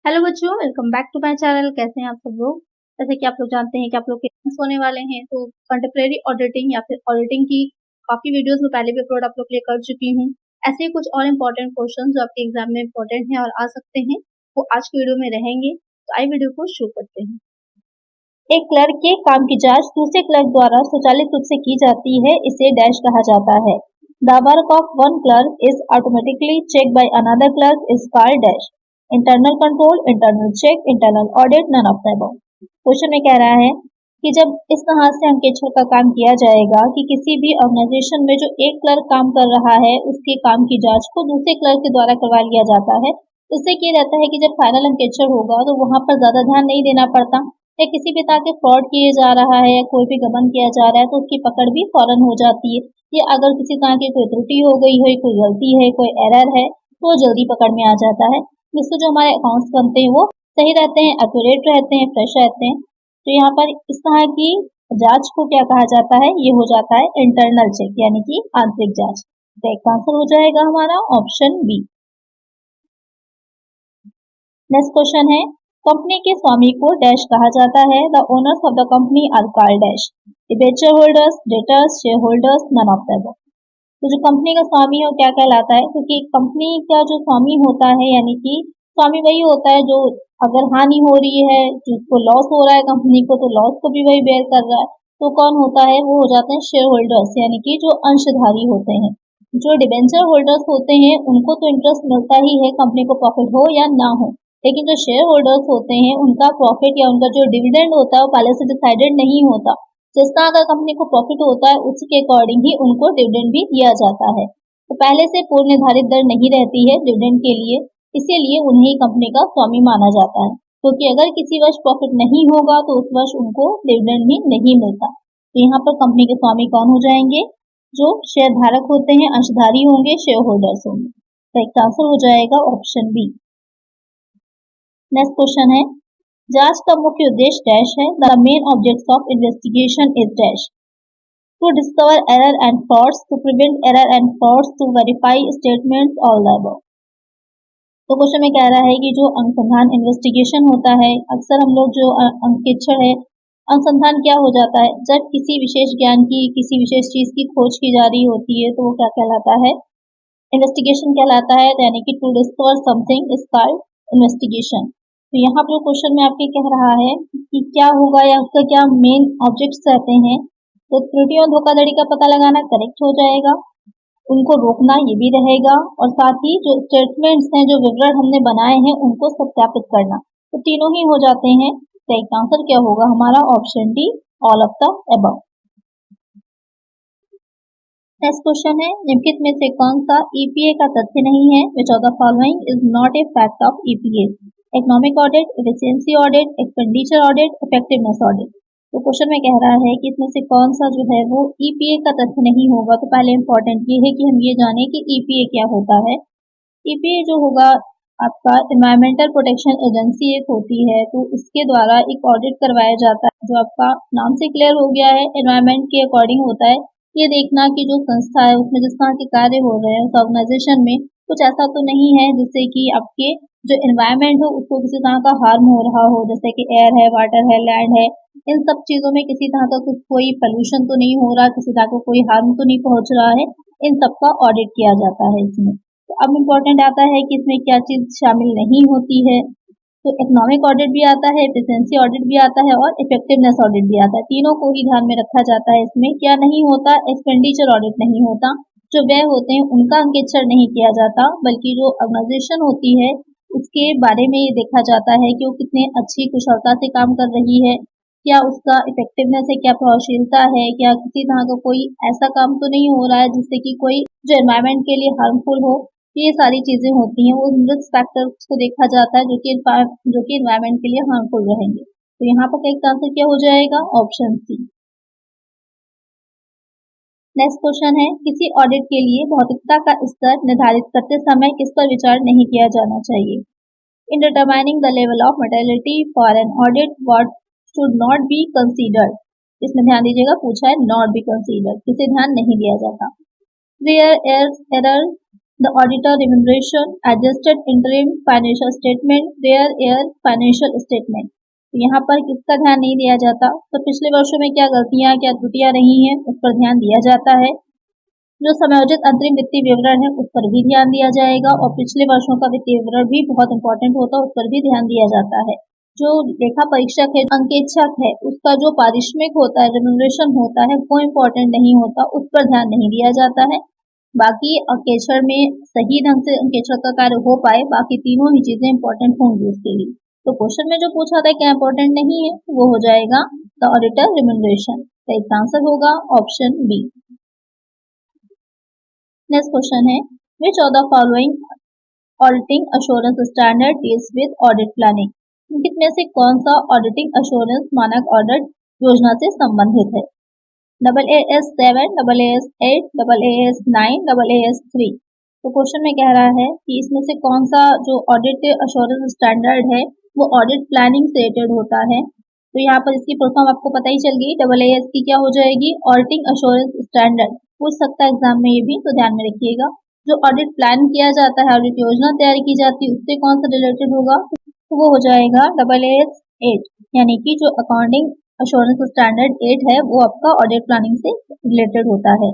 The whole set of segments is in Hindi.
हेलो बच्चों, welcome back to my channel. कैसे हैं आप सब लोग। जैसे कि आप लोग जानते हैं कि आप लोग के एग्जाम्स होने वाले हैं, तो कंटेम्प्रेरी ऑडिटिंग या फिर ऑडिटिंग की काफ़ी वीडियोस में पहले भी अपलोड आप लोग के लिए कर चुकी हूँ। ऐसे ही कुछ और इम्पोर्टेंट क्वेश्चन जो आपके एग्जाम में इम्पोर्टेंट हैं और आ सकते हैं, वो आज की वीडियो में रहेंगे। तो आइए वीडियो को शुरू करते हैं। एक क्लर्क के काम की जांच दूसरे क्लर्क द्वारा स्वचालित रूप से की जाती है, इसे डैश कहा जाता है। The work of one clerk is automatically check by another clerk is called dash. Internal control, internal check, internal audit, none of the above. Question में कह रहा है कि जब इस तरह से अंकेक्षर का काम किया जाएगा कि किसी भी ऑर्गेनाइजेशन में जो एक क्लर्क काम कर रहा है उसके काम की जांच को दूसरे क्लर्क के द्वारा करवा लिया जाता है। इससे क्या रहता है कि जब फाइनल अंकेक्षर होगा तो वहां पर ज्यादा ध्यान नहीं देना पड़ता, या किसी भी तरह के फ्रॉड किए जा रहा है या कोई भी गबन किया जा रहा है तो उसकी पकड़ भी फौरन हो जाती है। या अगर किसी तरह की कोई त्रुटि हो गई है, कोई गलती है, कोई एरर है, तो वो जल्दी पकड़ में आ जाता है, जिससे जो हमारे अकाउंट्स बनते हैं वो सही रहते हैं, एक्यूरेट रहते हैं, फ्रेश रहते हैं। तो यहाँ पर इस तरह की जांच को क्या कहा जाता है, ये हो जाता है इंटरनल चेक यानी कि आंतरिक जांच। तो एक आंसर हो जाएगा हमारा ऑप्शन बी। नेक्स्ट क्वेश्चन है, कंपनी के स्वामी को डैश कहा जाता है। The owners of the company are called dash. Debenture holders, debtors, share holders, none of the above. तो जो कंपनी का स्वामी है वो क्या कहलाता है, क्योंकि कंपनी का जो स्वामी होता है यानी कि स्वामी वही होता है जो अगर हानि हो रही है, जिसको लॉस हो रहा है कंपनी को, तो लॉस को भी वही बेयर कर रहा है। तो कौन होता है, वो हो जाते हैं शेयर होल्डर्स यानी कि जो अंशधारी होते हैं। जो डिबेंचर होल्डर्स होते हैं उनको तो इंटरेस्ट मिलता ही है, कंपनी को प्रॉफिट हो या ना हो, लेकिन जो शेयर होल्डर्स होते हैं उनका प्रॉफिट या उनका जो डिविडेंड होता है वो पहले से डिसाइडेड नहीं होता। जिस तरह अगर कंपनी को प्रॉफिट होता है उसी के अकॉर्डिंग ही उनको डिविडेंड भी दिया जाता है। तो पहले से पूर्व निर्धारित दर नहीं रहती है डिविडेंड के लिए, इसीलिए उन्हें कंपनी का स्वामी माना जाता है, क्योंकि अगर किसी वर्ष प्रॉफिट नहीं होगा तो उस वर्ष उनको डिविडेंड भी नहीं मिलता। तो यहाँ पर कंपनी के स्वामी कौन हो जाएंगे, जो शेयर धारक होते हैं, अंशधारी होंगे, शेयर होल्डर्स होंगे। तो एक आंसर हो जाएगा ऑप्शन बी। नेक्स्ट क्वेश्चन है, जांच का मुख्य उद्देश्य डैश है। The main objects of investigation is dash. To discover error and frauds, to prevent error and frauds, to verify statements, all the above. तो क्वेश्चन में कह रहा है कि जो अनुसंधान इन्वेस्टिगेशन होता है, अक्सर हम लोग जो अंकेक्षर है, अनुसंधान क्या हो जाता है, जब किसी विशेष ज्ञान की, किसी विशेष चीज की खोज की जा रही होती है तो वो क्या कहलाता है, इन्वेस्टिगेशन कहलाता है। यानी कि to discover something is called investigation. तो यहाँ पर क्वेश्चन में आपके कह रहा है कि क्या होगा या उसका क्या मेन ऑब्जेक्ट्स रहते हैं, तो त्रुटि और धोखाधड़ी का पता लगाना करेक्ट हो जाएगा, उनको रोकना ये भी रहेगा, और साथ ही जो स्टेटमेंट्स हैं, जो विवरण हमने बनाए हैं, उनको सत्यापित करना, तो तीनों ही हो जाते हैं। तो एक आंसर क्या होगा हमारा option D, all of the above. Next question है, निम्नलिखित में से कौन सा ईपीए का तथ्य नहीं है। Which of the following is not a fact of EPA. Economic audit, efficiency audit, expenditure audit, effectiveness audit. तो क्वेश्चन में कह रहा है कि इसमें से कौन सा जो है वो ईपीए का तथ्य नहीं होगा। तो पहले इंपॉर्टेंट ये है कि हम ये जाने कि ईपीए क्या होता है। ईपीए जो होगा आपका एनवायरमेंटल प्रोटेक्शन एजेंसी एक होती है, तो इसके द्वारा एक ऑडिट करवाया जाता है, जो आपका नाम से क्लियर हो गया है, एनवायरमेंट के अकॉर्डिंग होता है। ये देखना कि जो संस्था है उसमें जिस तरह के कार्य हो रहे हैं उस ऑर्गेनाइजेशन में कुछ ऐसा तो नहीं है जिससे कि आपके जो एनवायरमेंट हो उसको किसी तरह का हार्म हो रहा हो, जैसे कि एयर है, वाटर है, लैंड है, इन सब चीजों में किसी तरह का कुछ कोई पोल्यूशन तो नहीं हो रहा, किसी तरह का कोई हार्म तो नहीं पहुंच रहा है, इन सब का ऑडिट किया जाता है इसमें। तो अब इम्पोर्टेंट आता है कि इसमें क्या चीज शामिल नहीं होती है। तो इकोनॉमिक ऑडिट भी आता है, एफिशिएंसी ऑडिट भी आता है और इफेक्टिवनेस ऑडिट भी आता है। तीनों को ही ध्यान में रखा जाता है। इसमें क्या नहीं होता, एक्सपेंडिचर ऑडिट नहीं होता, जो व्यय होते हैं उनका अंकेक्षण नहीं किया जाता, बल्कि जो ऑर्गेनाइजेशन होती है उसके बारे में ये देखा जाता है कि वो कितने अच्छी कुशलता से काम कर रही है, क्या उसका इफेक्टिवनेस है, क्या प्रभावशीलता है, क्या किसी तरह का कोई ऐसा काम तो नहीं हो रहा है जिससे कि कोई जो एनवायरमेंट के लिए हार्मफुल हो। ये सारी चीजें होती हैं, वो रिस्क फैक्टर्स को देखा जाता है जो कि एनवायरमेंट के लिए हार्मफुल रहेंगे। तो यहाँ पर करेक्ट आंसर क्या हो जाएगा, ऑप्शन सी। नेक्स्ट क्वेश्चन है, किसी ऑडिट के लिए भौतिकता का स्तर निर्धारित करते समय किस पर विचार नहीं किया जाना चाहिए। In determining the level of materiality for an audit, what should not be considered. इसमें ध्यान दीजिएगा, पूछा है नॉट बी कंसीडर्ड, किसे ध्यान नहीं दिया जाता। Where error The auditor remuneration, adjusted interim financial statement, their year financial statement. तो यहाँ पर किसका ध्यान नहीं दिया जाता? तो पिछले वर्षों में क्या गलतियां, क्या त्रुटियां रही हैं, उस पर ध्यान दिया जाता है। जो समायोजित अंतरिम वित्तीय विवरण है उस पर भी ध्यान दिया जाएगा और पिछले वर्षों का वित्तीय विवरण भी बहुत इंपॉर्टेंट होता है, उस पर भी ध्यान दिया जाता है। जो लेखा परीक्षक है, अंकेक्षक है, उसका जो पारिश्रमिक होता है, रेम्यूनरेशन होता है, वो इम्पोर्टेंट नहीं होता, उस पर ध्यान नहीं दिया जाता है। बाकी अंकेक्षण में सही ढंग से अंकेक्षण का कार्य हो पाए, बाकी तीनों ही चीजें इंपॉर्टेंट होंगी उसके लिए। तो क्वेश्चन में जो पूछा था क्या इंपॉर्टेंट नहीं है, वो हो जाएगा द ऑडिटर रिम्यूनरेशन। तो इसका आंसर होगा ऑप्शन बी। नेक्स्ट क्वेश्चन है which of the following auditing assurance standard deals with audit planning. निम्नलिखित में से कौन सा ऑडिटिंग अश्योरेंस मानक ऑडिट योजना से संबंधित है? AAS 7, AAS 8, AAS 9, AAS 3। तो क्वेश्चन में कह रहा है कि इसमें से कौन सा जो ऑडिट अश्योरेंस स्टैंडर्ड है वो ऑडिट प्लानिंग से रिलेटेड होता है। तो यहाँ पर इसकी फुल फॉर्म आपको पता ही चल गई। AAS की क्या हो जाएगी? Auditing assurance standard. पूछ सकता है एग्जाम में ये भी, तो ध्यान में रखिएगा। जो ऑडिट प्लान किया जाता है, ऑडिट योजना तैयार की जाती है, उससे कौन सा रिलेटेड होगा? तो वो हो जाएगा AAS 8, यानी कि जो अकाउंटिंग अश्योरेंस स्टैंडर्ड 8 है वो आपका ऑडिट प्लानिंग से रिलेटेड होता है।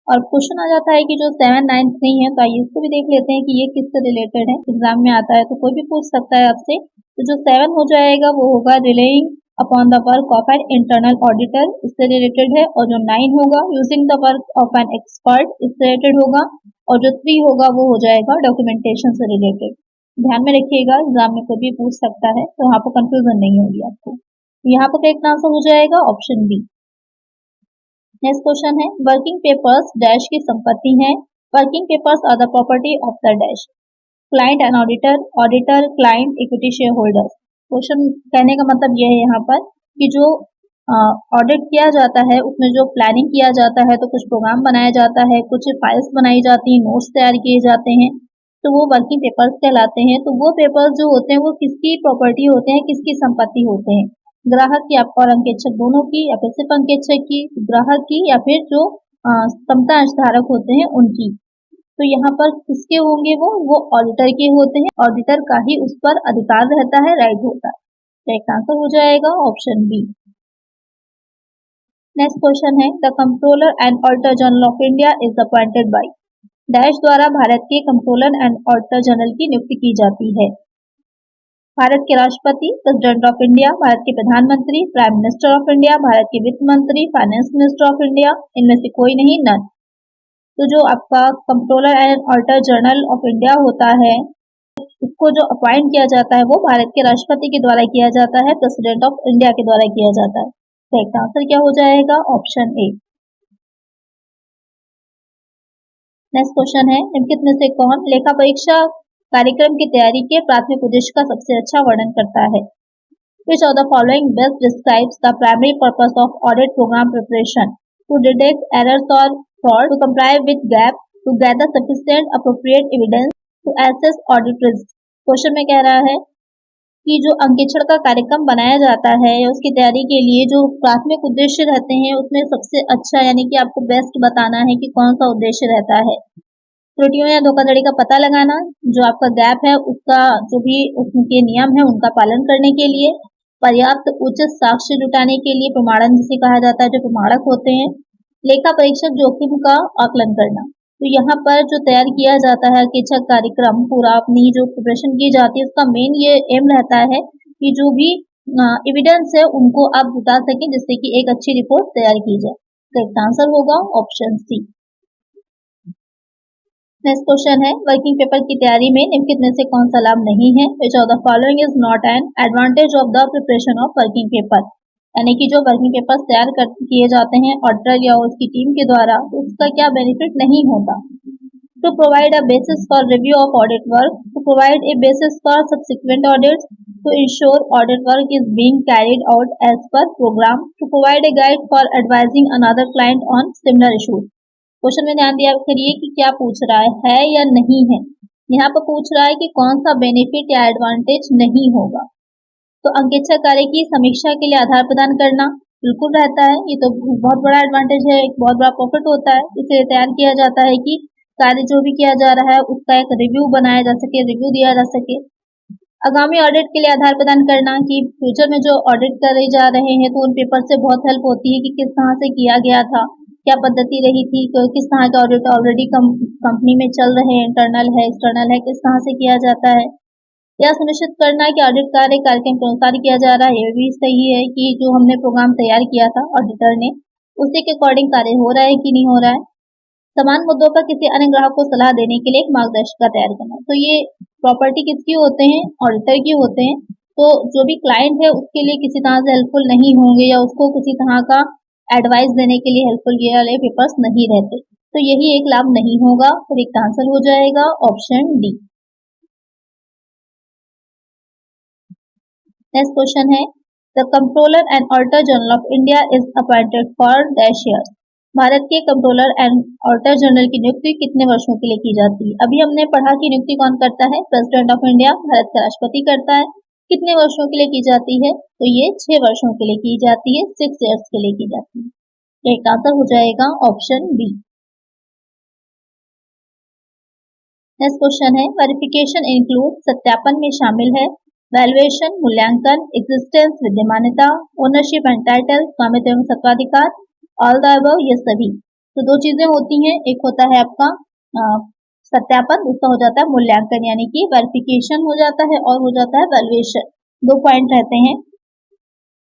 और क्वेश्चन आ जाता है कि जो 7, 9, 3 है, तो आइए इसको भी देख लेते हैं कि ये किससे रिलेटेड है। एग्जाम में आता है तो कोई भी पूछ सकता है आपसे। तो जो 7 हो जाएगा वो होगा relying upon the work of an internal auditor, इससे रिलेटेड है। और जो 9 होगा using the work of an expert, इससे रिलेटेड होगा। और जो 3 होगा वो हो जाएगा डॉक्यूमेंटेशन से रिलेटेड। ध्यान में रखिएगा, एग्जाम में कोई भी पूछ सकता है, तो यहाँ पर कंफ्यूजन नहीं होगी आपको। यहाँ पर करेक्ट आंसर हो जाएगा ऑप्शन बी। नेक्स्ट क्वेश्चन है वर्किंग पेपर्स डैश की संपत्ति है। Working papers are the property of the dash. Client and auditor, auditor, client, equity share holders. Question कहने का मतलब यह है यहाँ पर कि जो ऑडिट किया जाता है उसमें जो प्लानिंग किया जाता है, तो कुछ प्रोग्राम बनाया जाता है, कुछ फाइल्स बनाई जाती हैं, नोट्स तैयार किए जाते हैं, तो वो वर्किंग पेपर्स कहलाते हैं। तो वो पेपर्स जो होते हैं वो किसकी प्रॉपर्टी होते हैं, किसकी संपत्ति होते हैं? ग्राहक की और अंकेक्षक दोनों की, या फिर सिर्फ अंकेक्षक की, ग्राहक की, या फिर जो समता अंशधारक होते हैं उनकी। तो यहाँ पर किसके होंगे? वो ऑडिटर के होते हैं। ऑडिटर का ही उस पर अधिकार रहता है, राइट होता है। तो एक आंसर हो जाएगा ऑप्शन बी। नेक्स्ट क्वेश्चन है the controller and auditor general of India is appointed by. Dash द्वारा भारत के कंट्रोलर एंड ऑडिटर जनरल की नियुक्ति की जाती है। भारत के राष्ट्रपति, प्रेसिडेंट ऑफ इंडिया, भारत के प्रधानमंत्री, prime minister of India, Bharat के वित्त मंत्री, फाइनेंस मिनिस्टर ऑफ इंडिया, इनमें से कोई नहीं, नन। तो जो आपका controller and auditor general of India होता है, उसको जो अपॉइंट किया जाता है वो भारत के राष्ट्रपति के द्वारा किया जाता है, प्रेसिडेंट ऑफ इंडिया के द्वारा किया जाता है। तो एक आंसर क्या हो जाएगा? Option A. नेक्स्ट क्वेश्चन है निम्नलिखित में से कौन लेखा परीक्षा कार्यक्रम की तैयारी के प्राथमिक उद्देश्य का सबसे अच्छा वर्णन करता है? Which of the following best describes the primary purpose of audit program preparation? To detect errors or fraud, to comply with gap, to gather sufficient appropriate evidence, to assess audit risk. Question में कह रहा है कि जो अंकेक्षण का कार्यक्रम बनाया जाता है या उसकी तैयारी के लिए जो प्राथमिक उद्देश्य रहते हैं उसमें सबसे अच्छा, यानी कि आपको बेस्ट बताना है कि कौन सा उद्देश्य रहता है। त्रुटियों या धोखाधड़ी का पता लगाना, जो आपका गैप है उसका जो भी उनके नियम है उनका पालन करने के लिए, पर्याप्त उचित साक्ष्य जुटाने के लिए, प्रमाणन जिसे कहा जाता है, जो प्रमाणक होते हैं, लेखा परीक्षक जोखिम का आकलन करना। तो यहाँ पर जो तैयार किया जाता है अंकेक्षक कार्यक्रम, पूरा अपनी जो प्रिपरेशन की जाती है उसका मेन ये एम रहता है कि जो भी एविडेंस है उनको आप जुटा सकें जिससे कि एक अच्छी रिपोर्ट तैयार की जाए। तो इसका आंसर होगा ऑप्शन सी। नेक्स्ट क्वेश्चन है वर्किंग पेपर की तैयारी में निम्नलिखित में से कौन सा लाभ नहीं है? Which of the following is not an advantage of the preparation of working paper. यानी कि जो वर्किंग पेपर्स तैयार किए जाते हैं ऑडिटर या उसकी टीम के द्वारा, तो उसका क्या बेनिफिट नहीं होता? To provide a basis for review of audit work, to provide a basis for subsequent audits, to ensure audit work is being carried out as per programme, to provide a guide for advising another client on similar issues. Question में ध्यान दिया करिए कि क्या पूछ रहा है या नहीं है। यहाँ पर पूछ रहा है कि कौन सा बेनिफिट या एडवांटेज नहीं होगा। तो अंकेक्षक कार्य की समीक्षा के लिए आधार प्रदान करना बिल्कुल रहता है, ये तो बहुत बड़ा एडवांटेज है, एक बहुत बड़ा प्रॉफिट होता है। इसे तैयार किया जाता है कि कार्य जो भी किया जा रहा है उसका एक रिव्यू बनाया जा सके, रिव्यू दिया जा सके। आगामी ऑडिट के लिए आधार प्रदान करना कि फ्यूचर में जो ऑडिट करे जा रहे हैं तो उन पेपर से बहुत हेल्प होती है कि किस तरह से किया गया था, क्या पद्धति रही थी, किस तरह का ऑडिट ऑलरेडी कंपनी में चल रहे हैं, इंटरनल है, एक्सटर्नल है, किस तरह से किया जाता है। यह सुनिश्चित करना कि ऑडिट कार्य कार्यक्रम के अनुसार किया जा रहा है। यह भी सही है कि जो हमने प्रोग्राम तैयार किया था ऑडिटर ने उसी के अकॉर्डिंग कार्य हो रहा है कि नहीं हो रहा है। समान मुद्दों पर किसी अन्य ग्राहक को सलाह देने के लिए एक मार्गदर्शिका तैयार करना। तो ये प्रॉपर्टी किसकी होते हैं? ऑडिटर की होते हैं। तो जो भी क्लाइंट है उसके लिए किसी तरह से हेल्पफुल नहीं होंगे या उसको किसी तरह का एडवाइस देने के लिए हेल्पफुल ये वाले पेपर्स नहीं रहते। तो यही एक लाभ नहीं होगा। तो एक आंसर हो जाएगा ऑप्शन डी। नेक्स्ट क्वेश्चन है the controller and auditor general of India is appointed for dash years. Bharat के कंट्रोलर एंड ऑडिटर जनरल की नियुक्ति कितने वर्षों के लिए की जाती है? अभी हमने पढ़ा कि नियुक्ति कौन करता है? प्रेसिडेंट ऑफ इंडिया, भारत का राष्ट्रपति करता है। कितने वर्षों के लिए की जाती है? तो ये 6 वर्षों के लिए की जाती है, 6 ईयर्स के लिए की जाती है। तो एक आंसर हो जाएगा ऑप्शन बी। नेक्स्ट क्वेश्चन है वेरिफिकेशन इंक्लूड सत्यापन में शामिल है वैल्यूएशन, मूल्यांकन, एग्जिस्टेंस, विद्यमानता, ओनरशिप एंड टाइटल, स्वामित्व एवं सत्वाधिकार, ऑल द अबव, ये सभी। तो दो चीजें होती हैं, एक होता है आपका सत्यापन, दूसरा हो जाता है मूल्यांकन, यानी कि वेरिफिकेशन हो जाता है और हो जाता है वैल्यूएशन। 2 पॉइंट रहते हैं।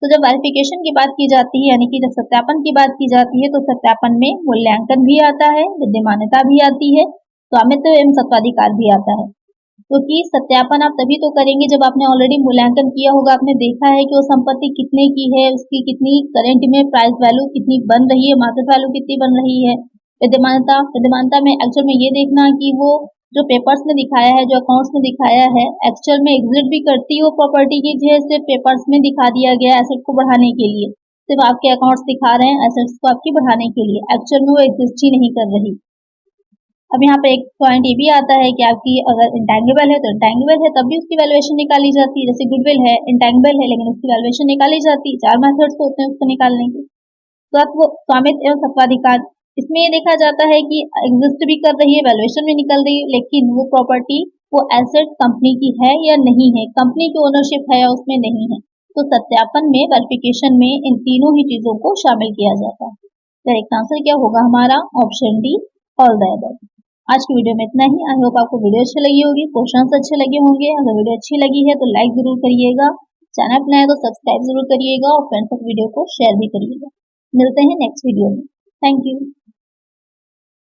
तो जब वेरिफिकेशन की बात की जाती है यानी कि जब सत्यापन की बात की जाती है तो सत्यापन में मूल्यांकन भी आता है, विद्यमानता भी आती है, स्वामित्व एवं सत्वाधिकार भी आता है। क्योंकि सत्यापन आप तभी तो करेंगे जब आपने ऑलरेडी मूल्यांकन किया होगा, आपने देखा है कि वो संपत्ति कितने की है, उसकी कितनी करंट में प्राइस वैल्यू कितनी बन रही है, मार्केट वैल्यू कितनी बन रही है। विद्यमानता में एक्चुअल में ये देखना कि वो जो पेपर्स में दिखाया है, जो अकाउंट्स में दिखाया है, एक्चुअल में एग्जिस्ट भी करती है वो प्रॉपर्टी की, जो सिर्फ पेपर्स में दिखा दिया गया एसेट को बढ़ाने के लिए, सिर्फ आपके अकाउंट्स दिखा रहे हैं एसेट्स को आपकी बढ़ाने के लिए, एक्चुअल में वो एग्जिस्ट ही नहीं कर रही। अब यहाँ पे एक पॉइंट ये भी आता है कि आपकी अगर इंटेंगिबल है तो इंटेंगिबल है तब भी उसकी वैल्यूएशन निकाली जाती है। जैसे गुडविल है, इंटेंगिबल है लेकिन उसकी वैल्यूएशन निकाली जाती है। 4 मेथड्स होते हैं उसको निकालने के। स्वामित्व एवं सत्वाधिकार, इसमें ये देखा जाता है कि एग्जिस्ट भी कर रही है, वैल्यूएशन भी निकल रही है, लेकिन वो प्रॉपर्टी, वो एसेट कंपनी की है या नहीं है, कंपनी की ओनरशिप है या उसमें नहीं है। तो सत्यापन में, वेरिफिकेशन में इन तीनों ही चीजों को शामिल किया जाता है। करेक्ट आंसर क्या होगा हमारा? Option D, all the above. आज की वीडियो में इतना ही। आई होप आपको वीडियो अच्छी लगी होगी, क्वेश्चंस अच्छे लगे होंगे। अगर वीडियो अच्छी लगी है तो लाइक जरूर करिएगा, चैनल पर नया है तो सब्सक्राइब जरूर करिएगा और फ्रेंड्स तक वीडियो को शेयर भी करिएगा। मिलते हैं नेक्स्ट वीडियो में। Thank you.